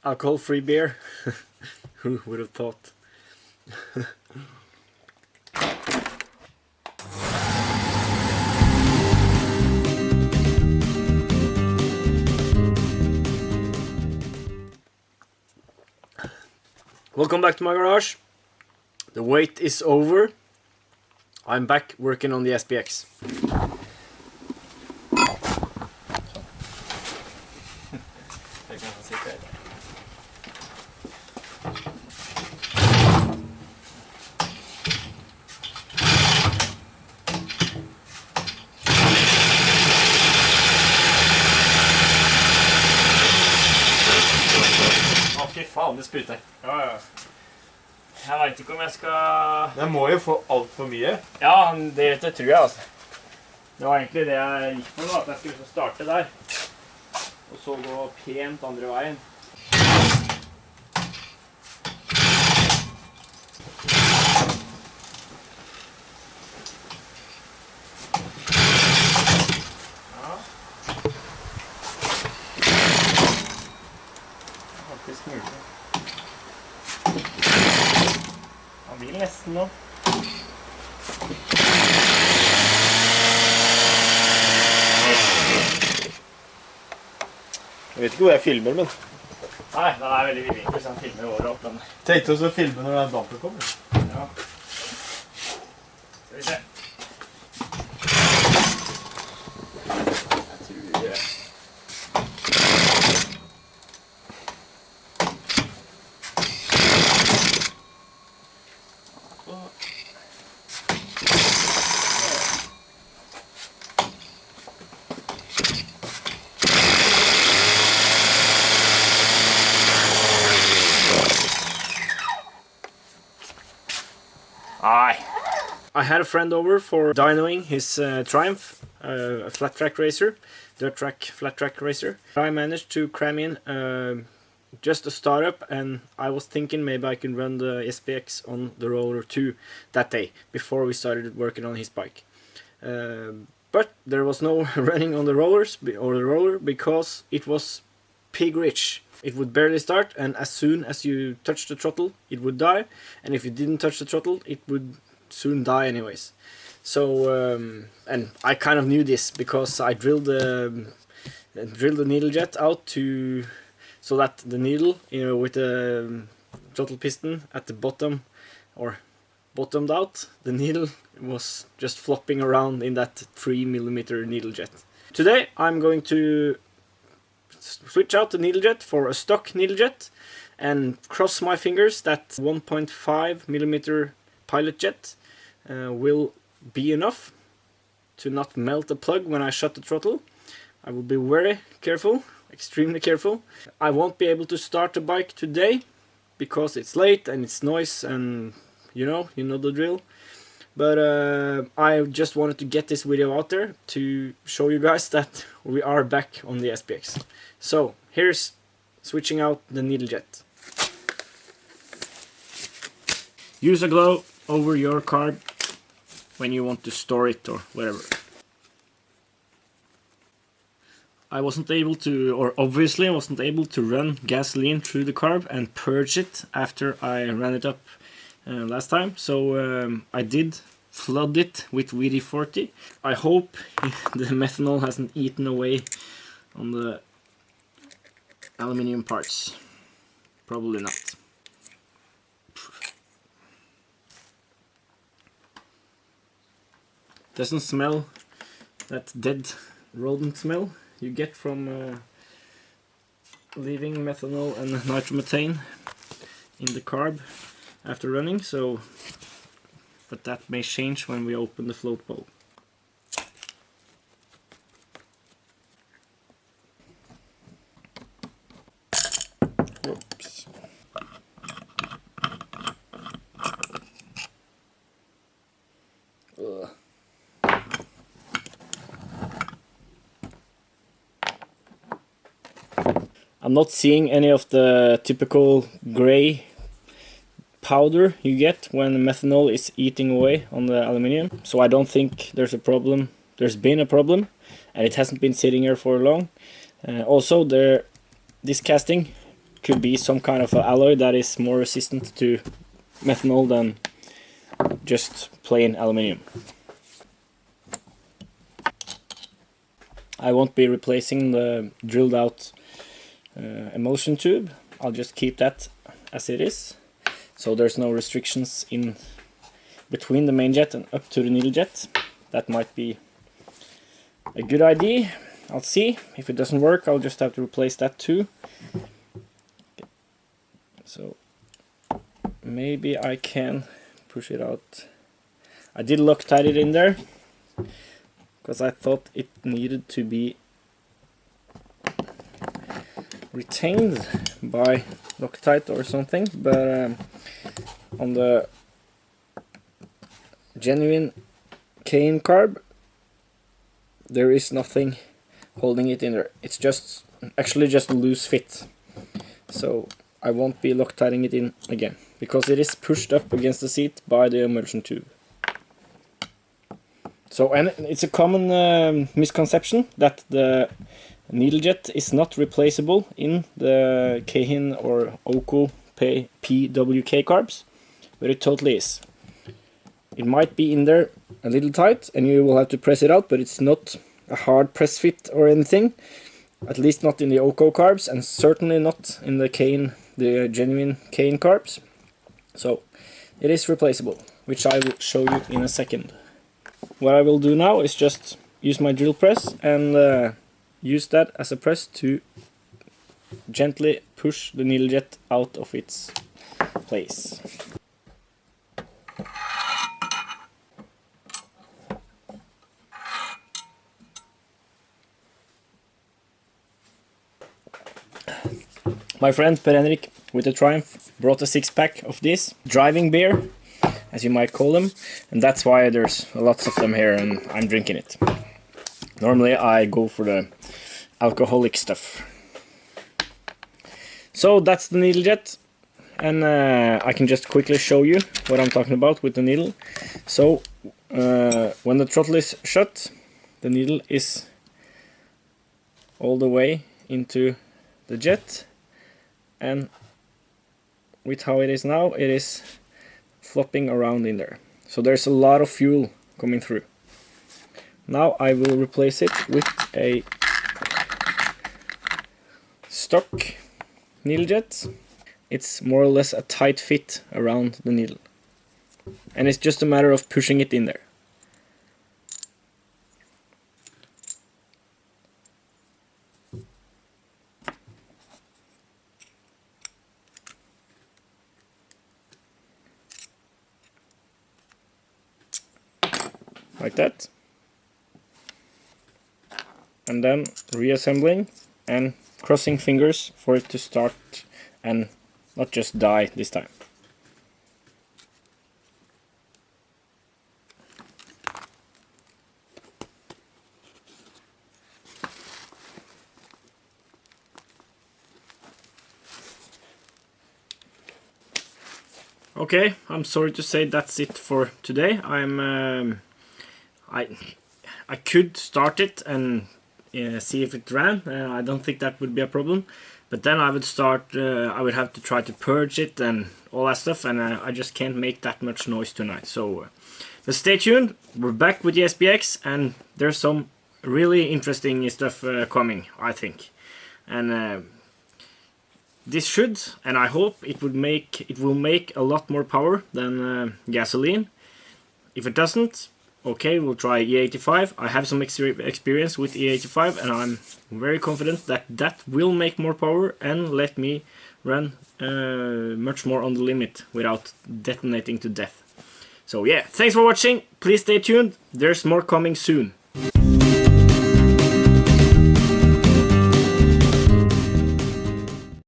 alcohol-free beer. Who would have thought? Welcome back to my garage. The wait is over. I'm back working on the SPX. Fy faen, det spruter. Ja. Jeg vet ikke om jeg skal... Det må jo få alt for mye. Ja, det tror jeg altså. Det var egentlig det jeg gikk for da, at jeg skulle starte der. Og så gå pent andre veien. Ja. Faktisk mulig. Han vil nesten nå. Jeg vet ikke hvor jeg filmer, men... Nei, den er veldig villig hvis han filmer året opp den. Tenkte også å filme når den dampen kommer. Ja. Skal vi se. Jeg tror det. I had a friend over for dynoing his Triumph, a flat track racer, dirt track, flat track racer. I managed to cram in just a startup, and I was thinking maybe I could run the SPX on the roller too that day before we started working on his bike. But there was no running on the rollers or the roller because it was pig rich. It would barely start, and as soon as you touch the throttle it would die, and if you didn't touch the throttle it would soon die anyways. So and I kind of knew this because I drilled the needle jet out so that the needle, you know, with the throttle piston at the bottom or bottomed out, the needle was just flopping around in that 3mm needle jet. Today I'm going to switch out the needle jet for a stock needle jet and cross my fingers that 1.5mm pilot jet will be enough to not melt the plug when I shut the throttle. I will be very careful, extremely careful. I won't be able to start the bike today because it's late and it's noise and you know the drill. But I just wanted to get this video out there to show you guys that we are back on the SPX. So here's switching out the needle jet. Use a glove over your carb when you want to store it or whatever. I wasn't able to, or obviously I wasn't able to run gasoline through the carb and purge it after I ran it up last time, so I did flood it with WD-40. I hope the methanol hasn't eaten away on the aluminium parts. Probably not. Doesn't smell that dead rodent smell you get from leaving methanol and nitromethane in the carb after running, so but that may change when we open the float bowl. Oops. Ugh. I'm not seeing any of the typical gray powder you get when methanol is eating away on the aluminium, so I don't think there's a problem. There's been a problem and it hasn't been sitting here for long. Also this casting could be some kind of an alloy that is more resistant to methanol than just plain aluminium. I won't be replacing the drilled out emulsion tube. I'll just keep that as it is, so there's no restrictions in between the main jet and up to the needle jet. That might be a good idea. I'll see. If it doesn't work, I'll just have to replace that too. So maybe I can push it out. I did Loctite it in there because I thought it needed to be retained by Loctite or something, but on the genuine cane carb there is nothing holding it in there. It's just actually just a loose fit, so I won't be Loctiting it in again because it is pushed up against the seat by the emulsion tube. So, and it's a common misconception that the needle jet is not replaceable in the Keihin or Oko PWK carbs, but it totally is. It might be in there a little tight and you will have to press it out, but it's not a hard press fit or anything, at least not in the Oko carbs, and certainly not in the Keihin, the genuine Keihin carbs. So it is replaceable, which I will show you in a second. What I will do now is just use my drill press and use that as a press to gently push the needle jet out of its place. My friend Per-Henrik with the Triumph brought a 6-pack of this driving beer, as you might call them, and that's why there's lots of them here and I'm drinking it. Normally I go for the alcoholic stuff. So that's the needle jet, and I can just quickly show you what I'm talking about with the needle. So when the throttle is shut, the needle is all the way into the jet, and with how it is now, it is flopping around in there. So there's a lot of fuel coming through. Now I will replace it with a stock needle jet. It's more or less a tight fit around the needle, and it's just a matter of pushing it in there. Like that, and then reassembling and crossing fingers for it to start and not just die this time. Okay, I'm sorry to say that's it for today. I could start it and see if it ran. I don't think that would be a problem, but then I would I would have to try to purge it and all that stuff, and I just can't make that much noise tonight. So but stay tuned, we're back with the SPX, and there's some really interesting stuff coming, I think. And this should, and I hope it will make a lot more power than gasoline. If it doesn't, okay, we'll try E85. I have some experience with E85, and I'm very confident that that will make more power and let me run much more on the limit without detonating to death. So yeah, thanks for watching. Please stay tuned. There's more coming soon.